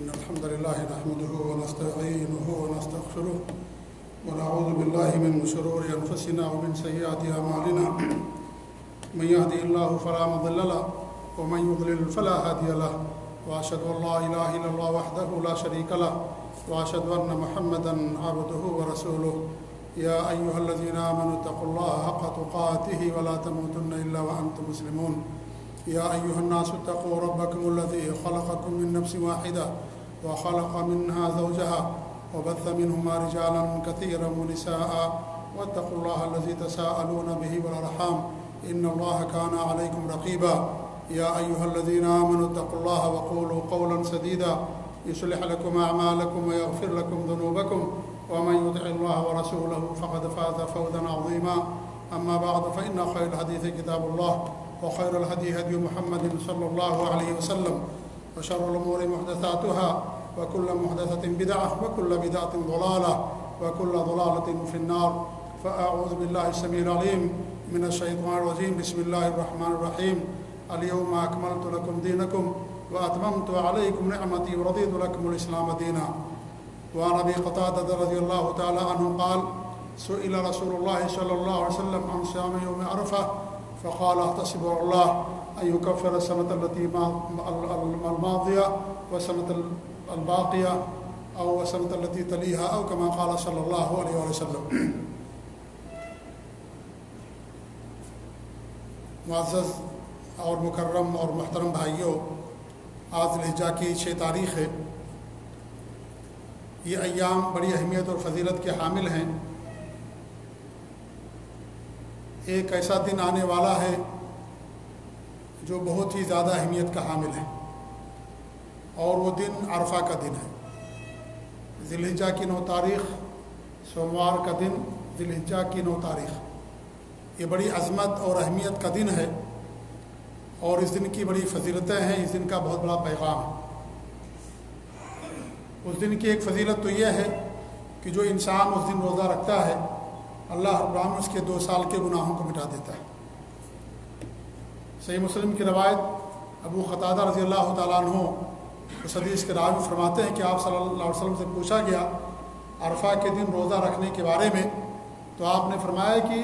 الحمد لله نحمده ونستعينه ونستغفره ونعوذ بالله من شرور أنفسنا ومن سيئات أعمالنا من يهده الله فلا مضل له ومن يضلل فلا هادي له وأشهد أن لا إله إلا الله وحده لا شريك له وأشهد أن محمدا عبده ورسوله يا أيها الذين آمنوا اتقوا الله حق تقاته ولا تموتن إلا وأنتم مسلمون يا أيها الناس اتقوا ربكم الذي خلقكم من نفس واحدة وخلق منها زوجها وبث منهما رجالا كثيرا ونساء واتقوا الله الذي تساءلون به والأرحام إن الله كان عليكم رقيبا يا أيها الذين آمنوا اتقوا الله وقولوا قولا سديدا يصلح لكم أعمالكم ويغفر لكم ذنوبكم ومن يطع الله ورسوله فقد فاز فوزا عظيما أما بعد فإن خير الحديث كتاب الله وخير الهدي هدي محمد صلى الله عليه وسلم وشر الأمور محدثاتها وكل محدثة بدعة وكل بدعة ضلالة وكل ضلالة في النار فأعوذ بالله السميع العليم من الشيطان الرجيم بسم الله الرحمن الرحيم اليوم أكملت لكم دينكم وأتممت عليكم نعمتي ورضيت لكم الإسلام دينا وعن أبي قتادة رضي الله تعالى عنه قال سئل رسول الله صلى الله عليه وسلم عن صيام يوم عرفة فقال احتسب على الله أن يكفر السنة التي الماضية والسنة الباقية أو السنة التي تليها أو كما قال صلى الله عليه وسلم. معزز اور مکرم اور محترم بھائیوں، آج ذی الحجہ کی 6 تاریخ ہے. یہ ایام بڑی اہمیت اور فضیلت کے حامل ہیں. ایک ایسا دن آنے والا ہے جو بہت ہی زیادہ اہمیت کا حامل ہے، اور وہ دن عرفہ کا دن ہے. ذی الحجہ کی 9 تاریخ سوموار کا دن، ذی الحجہ کی 9 تاریخ، یہ بڑی عظمت اور اہمیت کا دن ہے، اور اس دن کی بڑی فضیلتیں ہیں. اس دن کا بہت بڑا پیغام ہے. اس دن کی ایک فضیلت تو یہ ہے کہ جو انسان اس دن روزہ رکھتا ہے، اللہ رب العالمین اس کے 2 سال کے گناہوں کو مٹا دیتا ہے. صحیح مسلم کی روایت ابو قتادہ رضی اللہ تعالیٰ عنہ اس حدیث کے راوی فرماتے ہیں کہ آپ صلی اللہ علیہ وسلم سے پوچھا گیا عرفہ کے دن روزہ رکھنے کے بارے میں، تو آپ نے فرمایا کہ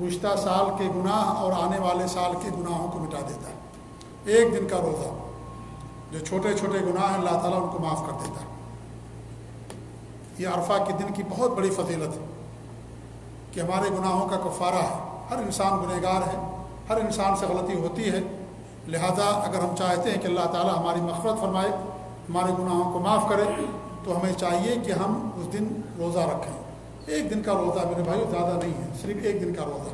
گزشتہ سال کے گناہ اور آنے والے سال کے گناہوں کو مٹا دیتا ہے. ایک دن کا روزہ، جو چھوٹے چھوٹے گناہ ہیں اللہ تعالیٰ ان کو معاف کر دیتا ہے. یہ عرفہ کے دن کی بہت بڑی فضیلت ہے کہ ہمارے گناہوں کا کفارہ ہے. ہر انسان گنہگار ہے، ہر انسان سے غلطی ہوتی ہے. لہذا اگر ہم چاہتے ہیں کہ اللہ تعالیٰ ہماری مغفرت فرمائے، ہمارے گناہوں کو معاف کرے، تو ہمیں چاہیے کہ ہم اس دن روزہ رکھیں. ایک دن کا روزہ میرے بھائیو زیادہ نہیں ہے، صرف ایک دن کا روزہ.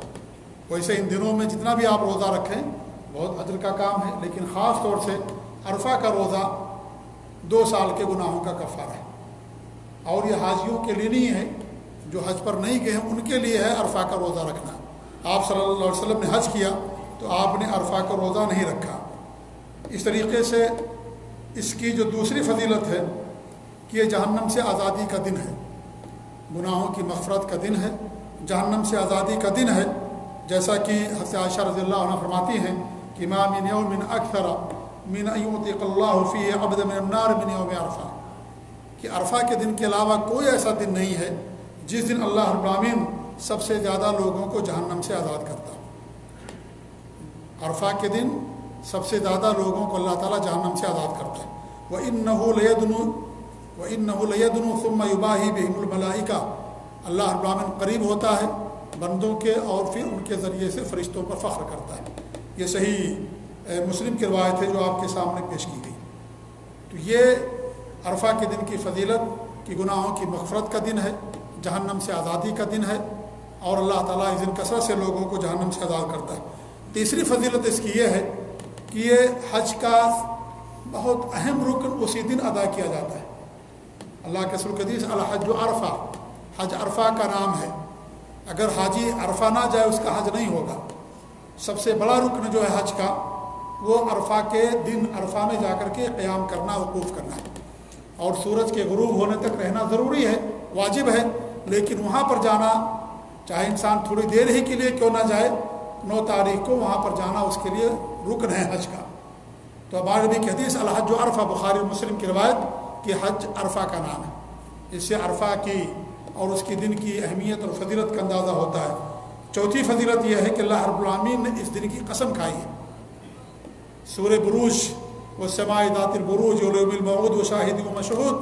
ویسے ان دنوں میں جتنا بھی آپ روزہ رکھیں بہت اجر کا کام ہے، لیکن خاص طور سے عرفہ کا روزہ 2 سال کے گناہوں کا کفارہ ہے. اور یہ حاجیوں کے لیے نہیں ہے، جو حج پر نہیں گئے ہیں ان کے لیے ہے عرفہ کا روزہ رکھنا. آپ صلی اللہ علیہ وسلم نے حج کیا تو آپ نے عرفہ کا روزہ نہیں رکھا. اس طریقے سے اس کی جو دوسری فضیلت ہے کہ یہ جہنم سے آزادی کا دن ہے، گناہوں کی مغفرت کا دن ہے، جہنم سے آزادی کا دن ہے. جیسا کہ حضرت عائشہ رضی اللہ عنہ فرماتی ہیں کہ ما من یوم اکثر من ان یعتق اللہ فیہ عبدا من النار من یوم عرفہ، کہ عرفہ کے دن کے علاوہ کوئی ایسا دن نہیں ہے جس دن اللہ رب العالمین سب سے زیادہ لوگوں کو جہنم سے آزاد کرتا. عرفہ کے دن سب سے زیادہ لوگوں کو اللہ تعالیٰ جہنم سے آزاد کرتا ہے. وَإِنَّهُ لَيَدْنُو ثُمَّ يُبَاهِي بِهِمُ الْمَلَائِكَةُ، اللہ رب العالمین قریب ہوتا ہے بندوں کے اور پھر ان کے ذریعے سے فرشتوں پر فخر کرتا ہے. یہ صحیح مسلم کی روایت ہے جو آپ کے سامنے پیش کی گئی. تو یہ عرفہ کے دن کی فضیلت کہ گناہوں کی مغفرت کا دن ہے، جہنم سے آزادی کا دن ہے، اور اللہ تعالیٰ اس دن کثرت سے لوگوں کو جہنم سے آزاد کرتا ہے. تیسری فضیلت اس کی یہ ہے کہ یہ حج کا بہت اہم رکن اسی دن ادا کیا جاتا ہے. اللہ کے رسول حدیث الحج عرفہ، حج عرفہ کا نام ہے. اگر حاجی عرفہ نہ جائے اس کا حج نہیں ہوگا. سب سے بڑا رکن جو ہے حج کا وہ عرفہ کے دن عرفہ میں جا کر کے قیام کرنا، وقوف کرنا ہے. اور سورج کے غروب ہونے تک رہنا ضروری ہے، واجب ہے، لیکن وہاں پر جانا چاہے انسان تھوڑی دیر ہی کے لیے کیوں نہ جائے، 9 تاریخ کو وہاں پر جانا اس کے لیے رکن ہے حج کا. تو ہمارے نبی کی حدیث الحج عرفہ، بخاری و مسلم کی روایت کہ حج عرفہ کا نام ہے، اس سے عرفہ کی اور اس کے دن کی اہمیت اور فضیلت کا اندازہ ہوتا ہے۔ چوتھی فضیلت یہ ہے کہ اللہ رب العالمین نے اس دن کی قسم کھائی ہے۔ سورہ بروج والسماء ذات البروج والیوم الموعود وشاہد ومشہود،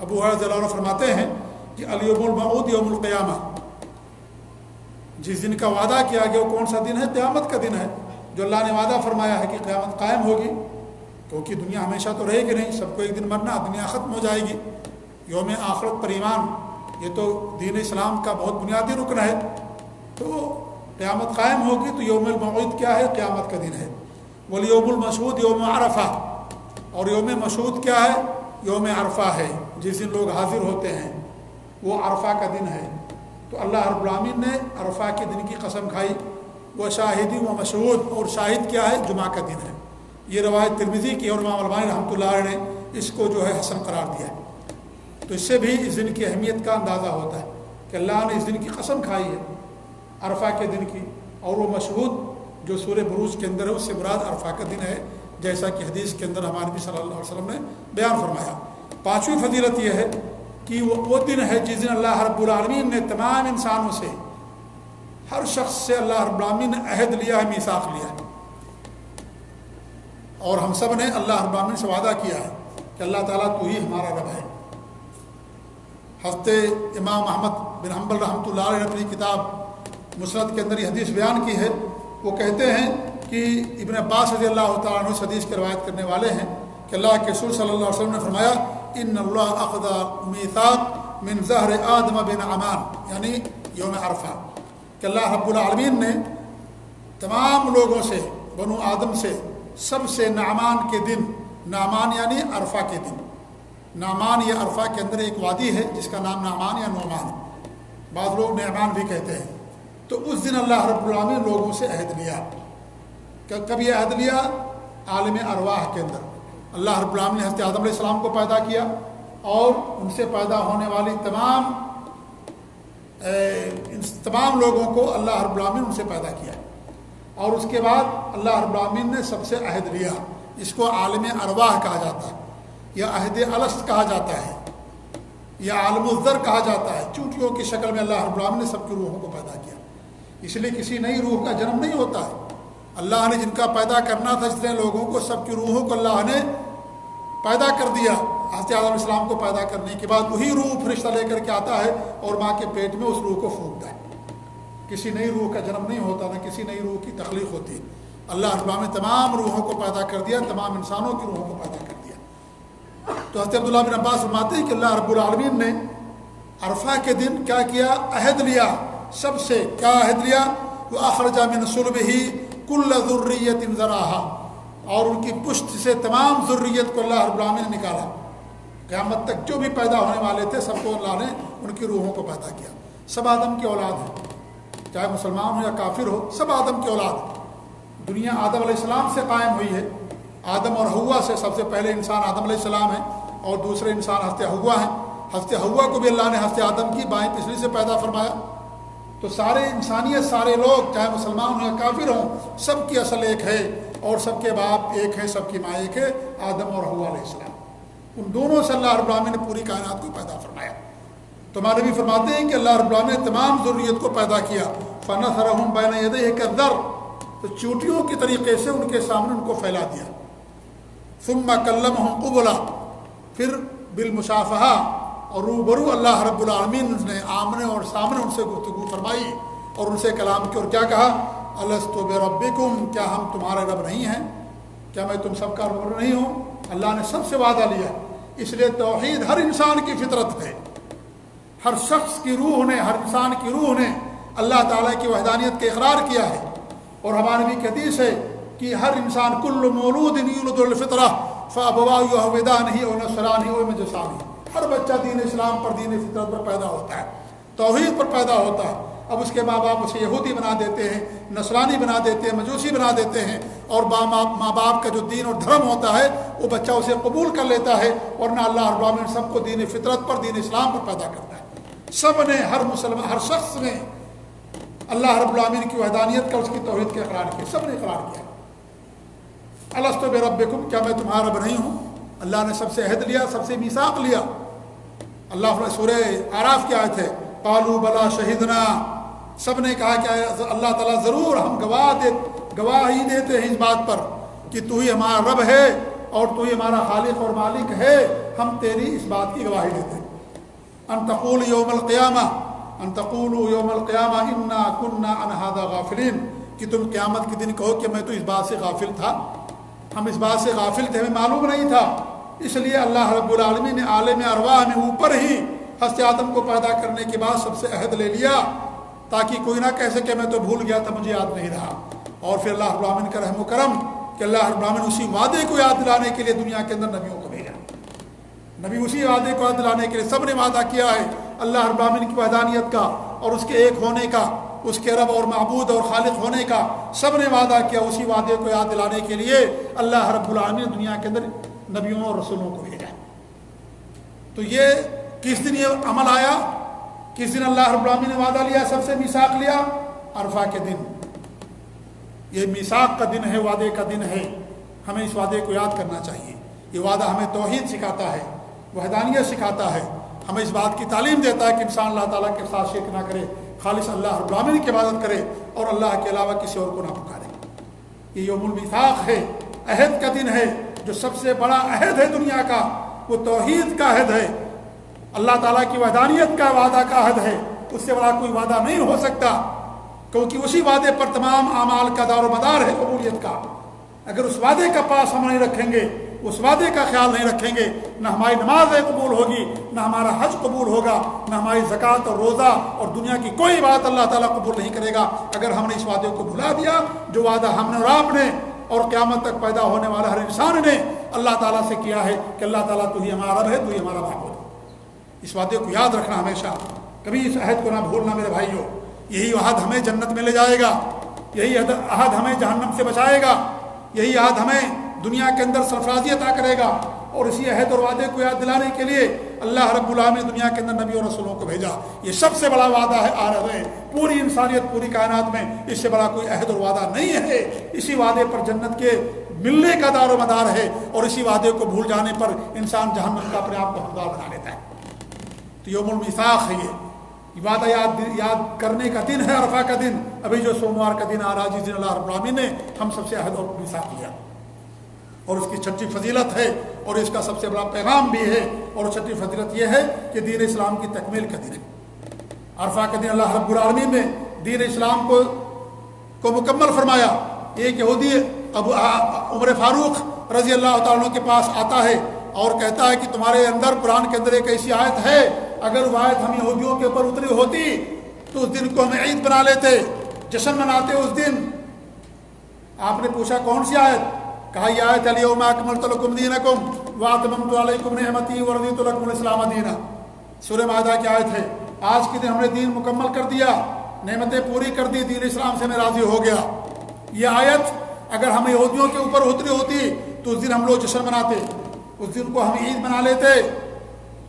ابو ہریرہ رضی اللہ عنہ فرماتے ہیں کہ الیوم الموعود یوم القیامہ، جس دن کا وعدہ کیا گیا وہ کون سا دن ہے؟ قیامت کا دن ہے، جو اللہ نے وعدہ فرمایا ہے کہ قیامت قائم ہوگی، کیونکہ دنیا ہمیشہ تو رہے گی نہیں، سب کو ایک دن مرنا، دنیا ختم ہو جائے گی۔ یوم آخرت پر ایمان، یہ تو دین اسلام کا بہت بنیادی رکن ہے، تو قیامت قائم ہوگی تو یوم الموعود کیا ہے؟ قیامت کا دن ہے۔ والیوم المشہود یوم عرفہ، اور یوم مشہود کیا ہے؟ یوم عرفہ ہے، جس دن لوگ حاضر ہوتے ہیں، وہ عرفہ کا دن ہے۔ تو اللہ رب العالمین نے عرفہ کے دن کی قسم کھائی۔ وہ شاہدی و مشہود، اور شاہد کیا ہے؟ جمعہ کا دن ہے۔ یہ روایت ترمذی کی اور امام البانی رحمۃ اللہ علیہ نے اس کو جو ہے حسن قرار دیا ہے۔ تو اس سے بھی اس دن کی اہمیت کا اندازہ ہوتا ہے کہ اللہ نے اس دن کی قسم کھائی ہے عرفہ کے دن کی، اور وہ مشہود جو سورہ بروج کے اندر ہے اس سے مراد عرفہ کا دن ہے، جیسا کہ حدیث کے اندر ہمارے نبی صلی اللہ علیہ وسلم نے بیان فرمایا۔ پانچویں فضیلت یہ ہے کہ وہ دن ہے جس دن اللہ رب العالمین نے تمام انسانوں سے، ہر شخص سے اللہ رب العالمین نے عہد لیا ہے، میثاق لیا ہے، اور ہم سب نے اللہ رب العالمین سے وعدہ کیا ہے کہ اللہ تعالیٰ تو ہی ہمارا رب ہے۔ حضرت امام احمد بن حنبل رحمۃ اللہ علیہ نے اپنی کتاب مسند کے اندر یہ حدیث بیان کی ہے۔ وہ کہتے ہیں کہ ابن عباس رضی اللہ تعالیٰ عنہ اس حدیث کی روایت کرنے والے ہیں کہ اللہ کے رسول صلی اللہ علیہ وسلم نے فرمایا ان اللہ اخذ میثاق من ظہر آدم بن عمان، یعنی یوم عرفہ، کہ اللہ رب العالمین نے تمام لوگوں سے، بنو آدم سے، سب سے نعمان کے دن، نعمان یعنی عرفہ کے دن، نعمان یہ عرفہ کے اندر ایک وادی ہے جس کا نام نعمان یا نعمان، بعض لوگ نعمان بھی کہتے ہیں۔ تو اس دن اللہ رب العالمین لوگوں سے عہد لیا۔ کب یہ عہد لیا؟ عالم ارواح کے اندر اللہ رب العالمین نے حضرت آدم علیہ السلام کو پیدا کیا، اور ان سے پیدا ہونے والی تمام لوگوں کو اللہ رب العالمین ان سے پیدا کیا، اور اس کے بعد اللہ رب العالمین نے سب سے عہد لیا۔ اس کو عالم ارواح کہا جاتا ہے، یا عہد الست کہا جاتا ہے، یا عالم الذر کہا جاتا ہے۔ چونٹیوں کی شکل میں اللہ رب العالمین نے سب کی روحوں کو پیدا کیا، اس لیے کسی نئی روح کا جنم نہیں ہوتا ہے۔ اللہ نے جن کا پیدا کرنا تھا جتنے لوگوں کو، سب کی روحوں کو اللہ نے پیدا کر دیا۔ حضرت آدم علیہ السلام کو پیدا کرنے کے بعد وہی روح فرشتہ لے کر کے آتا ہے اور ماں کے پیٹ میں اس روح کو پھونکتا ہے۔ کسی نئی روح کا جنم نہیں ہوتا، نہ کسی نئی روح کی تخلیق ہوتی۔ اللہ رب العالمین نے تمام روحوں کو پیدا کر دیا، تمام انسانوں کی روحوں کو پیدا کر دیا۔ تو حضرت عبداللہ بن عباس فرماتے ہیں کہ اللہ رب العالمین نے عرفہ کے دن کیا کیا؟ عہد لیا سب سے۔ کیا عہد لیا؟ وَأَخْرَجَ مِنْ صُلْبِهِ كُلَّ ذُرِّيَّةٍ ذَرَاهَا، اور ان کی پشت سے تمام ذریت کو اللہ رب العالمین نے نکالا۔ قیامت تک جو بھی پیدا ہونے والے تھے سب کو اللہ نے ان کی روحوں کو پیدا کیا۔ سب آدم کی اولاد ہیں، چاہے مسلمان ہو یا کافر ہو، سب آدم کی اولاد ہے۔ دنیا آدم علیہ السلام سے قائم ہوئی ہے، آدم اور حوا سے۔ سب سے پہلے انسان آدم علیہ السلام ہے، اور دوسرے انسان حضرت حوا ہیں۔ حضرت حوا کو بھی اللہ نے حضرت آدم کی بائیں پسلی سے پیدا فرمایا۔ تو سارے انسانیت، سارے لوگ چاہے مسلمان ہوں یا کافر ہوں، سب کی اصل ایک ہے، اور سب کے باپ ایک ہے، سب کی ماں ایک ہے، آدم اور حوا علیہ السلام۔ ان دونوں سے اللہ رب العالمین نے پوری کائنات کو پیدا فرمایا۔ تو ہمارے نبی فرماتے ہیں کہ اللہ رب العالمین نے تمام ذریت کو پیدا کیا۔ فَنَثَرَهُمْ بَيْنَ يَدَيْهِ كَالذَّرِّ، تو چونٹیوں کی طریقے سے ان کے سامنے ان کو پھیلا دیا۔ ثُمَّ كَلَّمَهُمْ قُبُلًا، پھر بالمشافہہ، اور روبرو اللہ رب العالمین نے آمنے اور سامنے ان سے گفتگو فرمائی اور ان سے کلام کی، اور کیا کہا؟ الست بربکم، کیا ہم تمہارے رب نہیں ہیں؟ کیا میں تم سب کا رب نہیں ہوں؟ اللہ نے سب سے وعدہ لیا۔ اس لیے توحید ہر انسان کی فطرت ہے، ہر شخص کی روح نے، ہر انسان کی روح نے اللہ تعالیٰ کی وحدانیت کا اقرار کیا ہے۔ اور ہمارے نبی کی حدیث ہے کہ ہر انسان کل مولود یولد الفطرہ فابواہ یہودانہ او نصرانہ او مجوسانہ، ہر بچہ دین اسلام پر، دین فطرت پر پیدا ہوتا ہے، توحید پر پیدا ہوتا ہے۔ اب اس کے ماں باپ اسے یہودی بنا دیتے ہیں، نصرانی بنا دیتے ہیں، مجوسی بنا دیتے ہیں، اور ماں باپ کا جو دین اور دھرم ہوتا ہے وہ بچہ اسے قبول کر لیتا ہے، ورنہ اللہ رب العالمین سب کو دین فطرت پر، دین اسلام پر پیدا کرتا ہے۔ سب نے، ہر مسلمان، ہر شخص نے اللہ رب العالمین کی وحدانیت کا، اس کی توحید کا اقرار کیا، سب نے اقرار کیا۔ الست بربکم، کیا میں تمہارا رب نہیں ہوں؟ اللہ نے سب سے عہد لیا، سب سے میثاق لیا۔ اللہ سورہ اعراف کی آیت ہے، قالوا بلا شہدنا، سب نے کہا کہ اللہ تعالیٰ ضرور ہم گواہی دیتے ہیں اس بات پر کہ تو ہی ہمارا رب ہے اور تو ہی ہمارا خالق اور مالک ہے، ہم تیری اس بات کی گواہی دیتے ہیں۔ ان تقولوا یوم القیامہ انا کنا عن ھذا غافلین، کہ تم قیامت کے دن کہو کہ میں تو اس بات سے غافل تھا، ہم اس بات سے غافل تھے، ہمیں معلوم نہیں تھا۔ اس لیے اللہ رب العالمین نے عالم ارواح میں اوپر ہی حضرت آدم کو پیدا کرنے کے بعد سب سے عہد لے لیا، تاکہ کوئی نہ کہہ سکے میں تو بھول گیا تھا، مجھے یاد نہیں رہا۔ اور پھر اللہ رب العالمین کا رحم و کرم کہ اللہ رب العالمین اسی وعدے کو یاد دلانے کے لیے دنیا کے اندر نبیوں کو بھیجا۔ نبی اسی وعدے کو یاد دلانے کے لیے، سب نے وعدہ کیا ہے اللہ رب العالمین کی وحدانیت کا اور اس کے ایک ہونے کا، اس کے رب اور معبود اور خالق ہونے کا، سب نے وعدہ کیا۔ اسی وعدے کو یاد دلانے کے لیے اللہ رب العالمین نے دنیا کے اندر نبیوں اور رسولوں کو بھیجا۔ تو یہ کس دن یہ عمل آیا؟ کس دن اللہ رب العالمین نے وعدہ لیا، سب سے میثاق لیا؟ عرفہ کے دن۔ یہ میثاق کا دن ہے، وعدے کا دن ہے، ہمیں اس وعدے کو یاد کرنا چاہیے۔ یہ وعدہ ہمیں توحید سکھاتا ہے، وحدانیت سکھاتا ہے، ہمیں اس بات کی تعلیم دیتا ہے کہ انسان اللہ تعالیٰ کے ساتھ شرک نہ کرے، خالص اللہ رب العالمین کی عبادت کرے اور اللہ کے علاوہ کسی اور کو نہ پکارے۔ یہ یوم المیثاق ہے، عہد کا دن ہے، جو سب سے بڑا عہد ہے دنیا کا، وہ توحید کا عہد ہے، اللہ تعالیٰ کی وحدانیت کا وعدہ کا عہد ہے۔ اس سے بڑا کوئی وعدہ نہیں ہو سکتا، کیونکہ اسی وعدے پر تمام اعمال کا دار و مدار ہے قبولیت کا۔ اگر اس وعدے کا پاس ہم نہیں رکھیں گے، اس وعدے کا خیال نہیں رکھیں گے، نہ ہماری نماز قبول ہوگی، نہ ہمارا حج قبول ہوگا، نہ ہماری زکوٰۃ اور روزہ اور دنیا کی کوئی بات اللہ تعالیٰ قبول نہیں کرے گا اگر ہم نے اس وعدے کو بھلا دیا جو وعدہ ہم نے اور آپ نے اور قیامت تک پیدا ہونے والا ہر انسان نے اللہ تعالیٰ سے کیا ہے کہ اللہ تعالیٰ تو ہی ہمارا رب ہے، تو ہی ہمارا معبود ہے۔ اس وعدے کو یاد رکھنا ہمیشہ، کبھی اس عہد کو نہ بھولنا میرے بھائیوں۔ یہی عہد ہمیں جنت میں لے جائے گا، یہی عہد ہمیں جہنم سے بچائے گا، یہی عہد ہمیں دنیا کے اندر سرفرازی عطا کرے گا۔ اور اسی عہد اور وعدے کو یاد دلانے کے لیے اللہ رب العالمین نے دنیا کے اندر نبی اور رسولوں کو بھیجا۔ یہ سب سے بڑا وعدہ ہے عہد ہے، پوری انسانیت پوری کائنات میں اس سے بڑا کوئی عہد اور وعدہ نہیں ہے۔ اسی وعدے پر جنت کے ملنے کا دار و مدار ہے، اور اسی وعدے کو بھول جانے پر انسان جہنم کا اپنے آپ کو حقدار بنا لیتا ہے۔ تو یوم المیثاق ہے، یہ وعدہ یاد کرنے کا دن ہے، عرفہ کا دن۔ ابھی جو سوموار کا دن آ رہا ہے، جس دن اللہ رب العالمین نے ہم سب سے عہد اور میثاق لیا، اور اس کی چھٹی فضیلت ہے اور اس کا سب سے بڑا پیغام بھی ہے۔ اور چھٹی فضیلت یہ ہے کہ دین اسلام کی تکمیل کا دن ہے۔ عرفہ کا دن اللہ رب العالمین نے دین اسلام کو مکمل فرمایا۔ ایک یہودی عمر فاروق رضی اللہ تعالیٰ عنہ کے پاس آتا ہے اور کہتا ہے کہ تمہارے اندر قرآن کے اندر ایک ایسی آیت ہے، اگر وہ آیت ہم یہودیوں کے اوپر اتری ہوتی تو اس دن کو ہم عید بنا لیتے، جشن مناتے اس دن۔ آپ نے پوچھا کون سی آیت؟ کہا یہ آیت الیوم اکملت لکم دینکم واتممت علیکم نعمتی ورضیت لکم الاسلام دینا۔ سورہ مائدہ کی آیت ہے، آج کے دن ہم نے دین مکمل کر دیا، نعمتیں پوری کر دی، دین اسلام سے میں راضی ہو گیا۔ یہ آیت اگر ہم یہودیوں کے اوپر اتری ہوتی تو اس دن ہم لوگ جشن مناتے، اس دن کو ہم عید بنا لیتے۔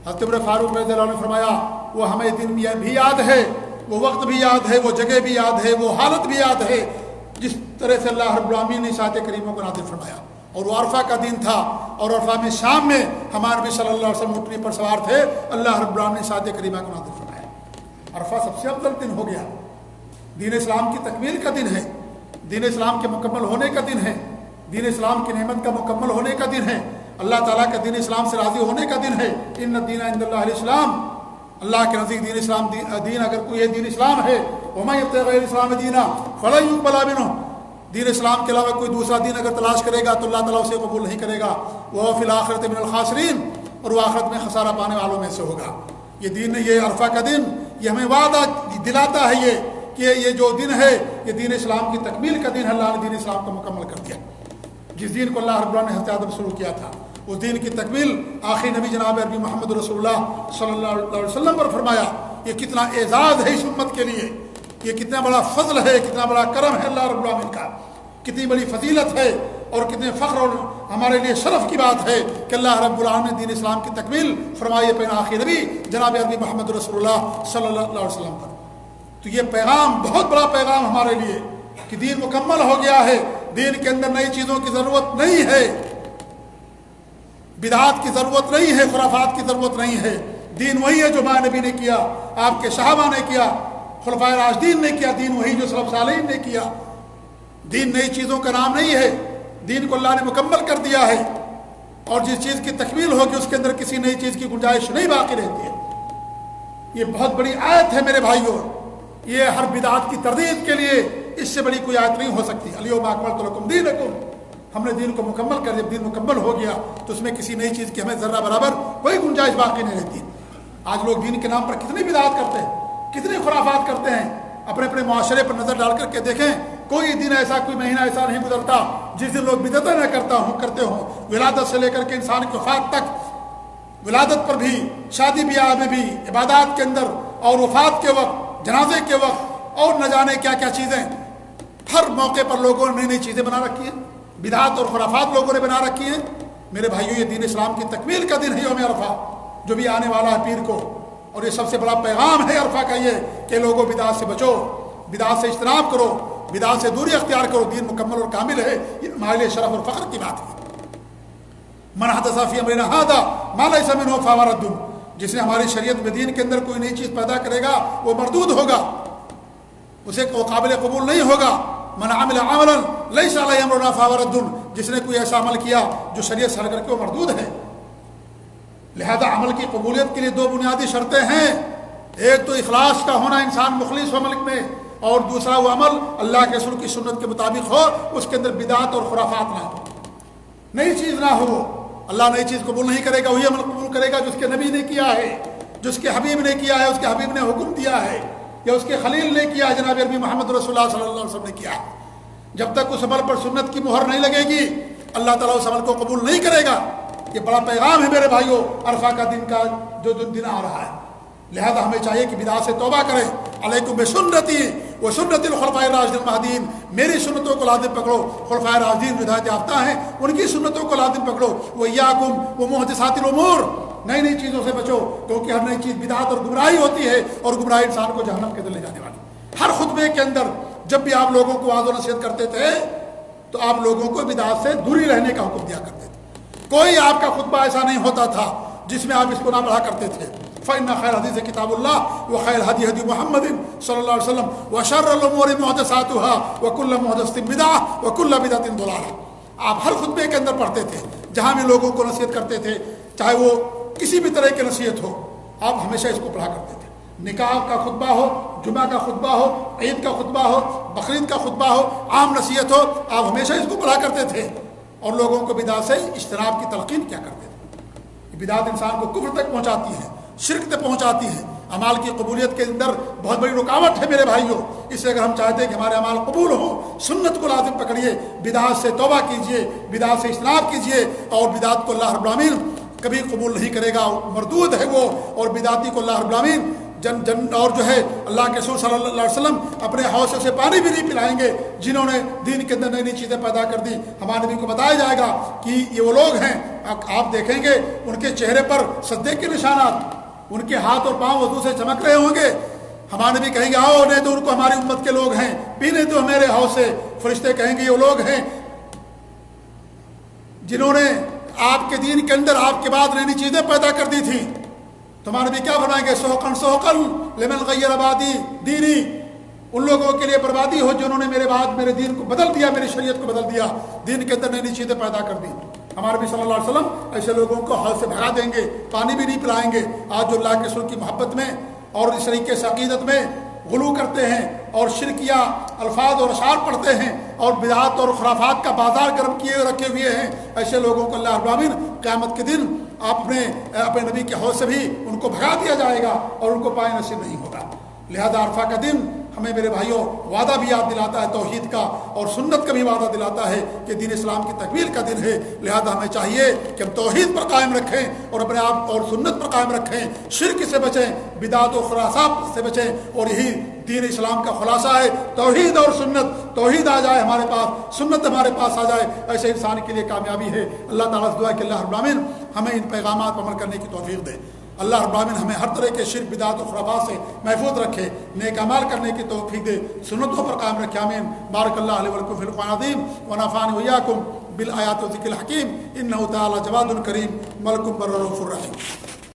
حضرت عمر فاروق رضی اللہ عنہ نے فرمایا وہ ہمیں دن بھی یاد ہے، وہ وقت بھی یاد ہے، وہ جگہ بھی یاد ہے، وہ حالت بھی یاد ہے جس طرح سے اللہ رب العالمین نے آیات کریموں کو نازل فرمایا۔ اور وہ عرفہ کا دن تھا، اور عرفہ میں شام میں ہمارے نبی صلی اللہ علیہ وسلم اونٹنی پر سوار تھے، اللہ رب العالمین نے آیات کریمہ کو نازل فرمایا۔ عرفہ سب سے افضل دن ہو گیا، دین اسلام کی تکمیل کا دن ہے، دین اسلام کے مکمل ہونے کا دن ہے، دین اسلام کی نعمت کا مکمل ہونے کا دن ہے، اللہ تعالیٰ کا دین اسلام سے راضی ہونے کا دن ہے۔ ان الدین عند اللہ الاسلام، اللہ کے نزدیک دین اسلام دین اگر کوئی ہے دین اسلام ہے۔ ومن یبتغی غیر الاسلام دینا فلن یقبل منہ، دین اسلام کے علاوہ کوئی دوسرا دین اگر تلاش کرے گا تو اللہ تعالیٰ اسے قبول نہیں کرے گا۔ وہ فی الآخرۃ من الخاسرین، اور وہ آخرت میں خسارہ پانے والوں میں سے ہوگا۔ یہ دین، یہ عرفہ کا دن، یہ ہمیں وعدہ دلاتا ہے یہ کہ یہ جو دن ہے یہ دین اسلام کی تکمیل کا دن ہے۔ اللہ نے دین اسلام کو مکمل کر دیا۔ جس دین کو اللہ رب العالمین نے حضرت آدم شروع کیا تھا، اس دین کی تکمیل آخری نبی جناب عربی محمد رسول اللہ صلی اللہ علیہ وسلم پر فرمایا۔ یہ کتنا اعزاز ہے اس امت کے لیے، یہ کتنا بڑا فضل ہے، کتنا بڑا کرم ہے اللہ رب العالمین کا، کتنی بڑی فضیلت ہے اور کتنے فخر اور ہمارے لیے شرف کی بات ہے کہ اللہ رب العالمین نے دین اسلام کی تکمیل فرمائی اپنے آخری نبی جناب عربی محمد رسول اللہ صلی اللہ علیہ وسلم پر۔ تو یہ پیغام بہت بڑا پیغام ہمارے لیے کہ دین مکمل ہو گیا ہے، دین کے اندر نئی چیزوں کی ضرورت نہیں ہے، بدعات کی ضرورت نہیں ہے، خرافات کی ضرورت نہیں ہے۔ دین وہی ہے جو ماں نبی نے کیا، آپ کے صحابہ نے کیا، خلفائے راشدین نے کیا، دین وہی جو سلف صالحین نے کیا۔ دین نئی چیزوں کا نام نہیں ہے، دین کو اللہ نے مکمل کر دیا ہے، اور جس چیز کی تکمیل ہوگی اس کے اندر کسی نئی چیز کی گنجائش نہیں باقی رہتی ہے۔ یہ بہت بڑی آیت ہے میرے بھائیوں، یہ ہر بدعت کی تردید کے لیے اس سے بڑی کوئی آیت نہیں ہو سکتی۔ الیوم اکملت لکم دینکم، ہم نے دین کو مکمل کر دیا۔ جب دین مکمل ہو گیا تو اس میں کسی نئی چیز کی ہمیں ذرہ برابر کوئی گنجائش باقی نہیں رہتی۔ آج لوگ دین کے نام پر کتنی بدعات کرتے ہیں، کتنی خرافات کرتے ہیں۔ اپنے اپنے معاشرے پر نظر ڈال کر کے دیکھیں، کوئی دن ایسا، کوئی مہینہ ایسا نہیں گزرتا جس دن لوگ بدعتیں نہ کرتے ہوں۔ ولادت سے لے کر کے انسان کی وفات تک، ولادت پر بھی، شادی بیاہ میں بھی، عبادات کے اندر، اور وفات کے وقت، جنازے کے وقت، اور نہ جانے کیا کیا چیزیں، ہر موقع پر لوگوں نے نئی نئی چیزیں بنا رکھی ہیں، بدعات اور خرافات لوگوں نے بنا رکھی ہیں۔ میرے بھائیوں، یہ دین اسلام کی تکمیل کا دن ہے یوم عرفہ، جو بھی آنے والا ہے پیر کو، اور یہ سب سے بڑا پیغام ہے عرفہ کا یہ کہ لوگوں بدعات سے بچو، بدعات سے اجتناب کرو، بدعات سے دوری اختیار کرو۔ دین مکمل اور کامل ہے، یہ ہمارے لیے شرف اور فخر کی بات ہے۔ من حدث فی امرنا ھذا ما لیس منہ فہو رد، جس نے ہماری شریعت میں دین کے اندر کوئی نئی چیز پیدا کرے گا وہ مردود ہوگا، اسے وہ قابل قبول نہیں ہوگا۔ من عمل عملا لیس علیہ امرنا فہو رد، جس نے کوئی ایسا عمل کیا جو شریعت سے ہٹ کر کے وہ مردود ہے۔ لہذا عمل کی قبولیت کے لیے دو بنیادی شرطیں ہیں، ایک تو اخلاص کا ہونا، انسان مخلص ہو عمل میں، اور دوسرا وہ عمل اللہ کے رسول کی سنت کے مطابق ہو، اس کے اندر بدعات اور خرافات نہ ہو، نئی چیز نہ ہو۔ اللہ نئی چیز قبول نہیں کرے گا، وہی عمل قبول کرے گا جس کے نبی نے کیا ہے، جس کے حبیب نے کیا ہے، اس کے حبیب نے حکم دیا ہے، یا اس کے خلیل نے کیا ہے، جناب عربی محمد رسول اللہ صلی اللہ علیہ وسلم نے کیا ہے۔ جب تک اس عمل پر سنت کی مہر نہیں لگے گی، اللہ تعالیٰ اس عمل کو قبول نہیں کرے گا۔ یہ بڑا پیغام ہے میرے بھائیوں عرفہ کا دن کا، جو دن آ رہا ہے۔ لہذا ہمیں چاہیے کہ بدعات سے توبہ کریں۔ علیکم بسنتی و سنت الخلفاء الراشدین المہدیین، میری سنتوں کو لازم پکڑو۔ خلفاء راشدین ہدایت یافتہ ہیں، ان کی سنتوں کو لازم پکڑو۔ وإیاکم ومحدثات الامور، نئی نئی چیزوں سے بچو، کیونکہ ہر نئی چیز بدعت اور گمراہی ہوتی ہے، اور گمراہی انسان کو جہنم کے اندر لے جانے والی۔ ہر خطبے کے اندر جب بھی آپ لوگوں کو وعظ و نصیحت کرتے تھے تو آپ لوگوں کو بدعات سے دوری رہنے کا حکم دیا کرتے تھے۔ کوئی آپ کا خطبہ ایسا نہیں ہوتا تھا جس میں آپ اس کو نہ بڑھا کرتے تھے۔ فإن خير الحديث كتاب الله وخير الهدي هدي محمد صلى الله عليه وسلم وشر الأمور محدثاتها وكل محدثة بدعة وكل بدعة ضلالة۔ آپ ہر خطبے کے اندر پڑھتے تھے، جہاں بھی لوگوں کو نصیحت کرتے تھے، چاہے وہ کسی بھی طرح کی نصیحت ہو، آپ ہمیشہ اس کو پڑھا کرتے تھے۔ نکاح کا خطبہ ہو، جمعہ کا خطبہ ہو، عید کا خطبہ ہو، بقرعید کا خطبہ ہو، عام نصیحت ہو، آپ ہمیشہ اس کو پڑھا کرتے تھے، اور لوگوں کو بدعات سے اجتناب کی تلقین کیا کرتے تھے۔ بدعات انسان کو کفر تک پہنچاتی ہے، شرک تک پہنچاتی ہے، اعمال کی قبولیت کے اندر بہت بڑی رکاوٹ ہے میرے بھائیوں۔ اس لیے اگر ہم چاہتے ہیں کہ ہمارے اعمال قبول ہوں، سنت کو لازم پکڑیے، بدعات سے توبہ کیجیے، بدعات سے اجتناب کیجیے، اور بدعات کو اللہ رب العالمین کبھی قبول نہیں کرے گا، مردود ہے وہ، اور بدعاتی کو اللہ رب العالمین اور جو ہے اللہ کے رسول صلی اللہ علیہ وسلم اپنے حوض سے پانی بھی نہیں پلائیں گے جنہوں نے دین کے اندر نئی نئی چیزیں پیدا کر دی۔ ہمارے نبی کو بتایا جائے گا کہ یہ وہ لوگ ہیں، آپ دیکھیں گے ان کے چہرے پر سجدے کے نشانات، ان کے ہاتھ اور پاؤں وضو سے چمک رہے ہوں گے۔ ہمارے نبی کہیں گے آؤ نہیں تو ان کو ہماری امت کے لوگ ہیں، پینے تو میرے حوض سے۔ فرشتے کہیں گے یہ وہ لوگ ہیں جنہوں نے آپ کے دین کے اندر آپ کے بعد نئی نئی چیزیں پیدا کر دی تھیں۔ تمہارے بھی کیا فرمائیں گے؟ سوقن لمن غیر آبادی دینی، ان لوگوں کے لیے بربادی ہو جنہوں نے میرے بعد میرے دین کو بدل دیا، میری شریعت کو بدل دیا، دین کے اندر نئی نئی چیزیں پیدا کر دی۔ ہمارے بھی صلی اللہ علیہ وسلم ایسے لوگوں کو حوض سے بھگا دیں گے، پانی بھی نہیں پلائیں گے۔ آج جو اللہ کے رسول کی محبت میں اور اس طریقے سے عقیدت میں غلو کرتے ہیں، اور شرکیہ الفاظ اور اشعار پڑھتے ہیں، اور بدعات اور خرافات کا بازار گرم کیے رکھے ہوئے ہیں، ایسے لوگوں کو اللہ رب العالمین قیامت کے دن اپنے نبی کے حوض سے بھی ان کو بھگا دیا جائے گا، اور ان کو پائے نصیب نہیں ہوگا۔ لہذا عرفہ کا دن ہمیں میرے بھائیوں وعدہ بھی یاد دلاتا ہے توحید کا، اور سنت کا بھی وعدہ دلاتا ہے کہ دین اسلام کی تکمیل کا دن ہے۔ لہذا ہمیں چاہیے کہ ہم توحید پر قائم رکھیں، اور اپنے آپ اور سنت پر قائم رکھیں، شرک سے بچیں، بدعات و خرافات سے بچیں، اور یہی دین اسلام کا خلاصہ ہے، توحید اور سنت۔ توحید آ جائے ہمارے پاس، سنت ہمارے پاس آ جائے، ایسے انسان کے لیے کامیابی ہے۔ اللہ تعالیٰ سے دعا ہے کہ اللہ رب العالمین ہمیں ان پیغامات پر عمل کرنے کی توفیق دے۔ اللہ رب العالمین ہمیں ہر طرح کے شرک، بدعات و خرافات سے محفوظ رکھے، نیک اعمال کرنے کی توفیق دے، سنتوں پر قائم رکھے۔ آمین۔ بارک اللہ علیہ ولکم فی القرآن العظیم ونفعني وإياكم بالآیات و ذکر الحکیم انہ تعالی جواد الکریم ملک بر رؤوف الرحیم.